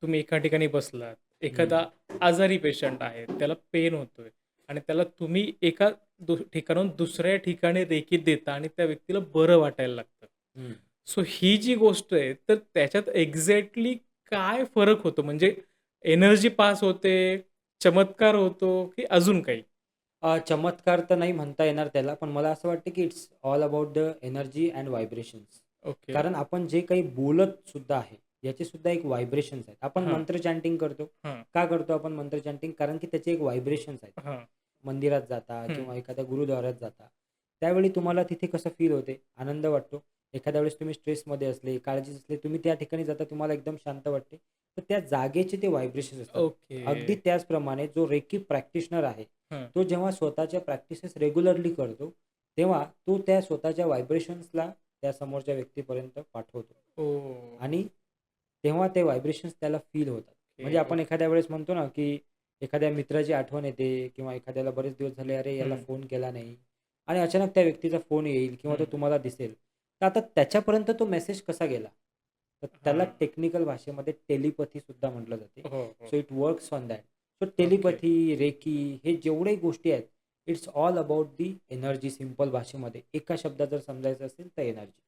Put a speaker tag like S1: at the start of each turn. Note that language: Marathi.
S1: तुम्ही एका ठिकाणी बसलात,
S2: हं.
S1: एखादा आजारी पेशंट आहे, त्याला पेन होतोय आणि त्याला तुम्ही एका ठिकाणाहून दुसऱ्या ठिकाणी रेकीत देता आणि त्या व्यक्तीला बरं वाटायला लागतं.
S2: हं.
S1: सो ही जी गोष्ट आहे, तर त्याच्यात एक्झॅक्टली काय फरक होतो? म्हणजे एनर्जी पास होते, चमत्कार होतो, की अजून काही?
S2: चमत्कार तर नाही म्हणता येणार त्याला, पण मला असं वाटतं की it's all about the energy and vibrations.
S1: Okay.
S2: कारण आपण जे काही बोलत सुद्धा आहे, याचे सुद्धा एक व्हायब्रेशन्स आहेत. आपण
S1: हां,
S2: मंत्र चॅन्टिंग करतो.
S1: हां,
S2: का करतो आपण मंत्र चॅन्टिंग? कारण की त्याचे एक व्हायब्रेशन्स आहेत.
S1: हां.
S2: मंदिरात जाता
S1: हं,
S2: किंवा एखाद्या गुरुद्वारात जाता, त्यावेळी तुम्हाला तिथे कसं फील होते? आनंद वाटतो. एखाद्या वेळेस तुम्ही स्ट्रेसमध्ये असले, काळजीत असले, तुम्ही त्या ठिकाणी जाता, तुम्हाला एकदम शांत वाटते. तर त्या जागेचे ते व्हायब्रेशन्स असतात.
S1: ओके.
S2: अगदी त्याचप्रमाणे जो रेकी प्रॅक्टिशनर आहे,
S1: हं.
S2: तो जेव्हा स्वतःच्या प्रॅक्टिसेस रेग्युलरली करतो, तेव्हा तो त्या स्वतःच्या व्हायब्रेशन्सला त्या समोरच्या व्यक्तीपर्यंत पाठवतो.
S1: ओह!
S2: आणि तेव्हा ते व्हायब्रेशन्स त्याला फील होतात. म्हणजे
S1: ओके.
S2: आपण एखाद्या वेळेस म्हणतो ना, की एखाद्या मित्राची आठवण येते किंवा एखाद्याला बरेच दिवस झाले, "अरे, याला
S1: हं,
S2: फोन केला नाही." आणि अचानक त्या व्यक्तीचा फोन येईल किंवा तो
S1: हं.
S2: तुम्हाला दिसेल. तर आता त्याच्यापर्यंत तो मेसेज कसा गेला? तर त्याला
S1: हां.
S2: टेक्निकल भाषेमध्ये टेलिपॅथीसुद्धा म्हटलं जाते.
S1: हो, हो.
S2: So it works on that. So
S1: okay.
S2: Telepathy, reiki हे जेवढे गोष्टी आहेत, it's all about the energy simple भाषेमध्ये. एका शब्दात जर समजायचं असेल तर एनर्जी.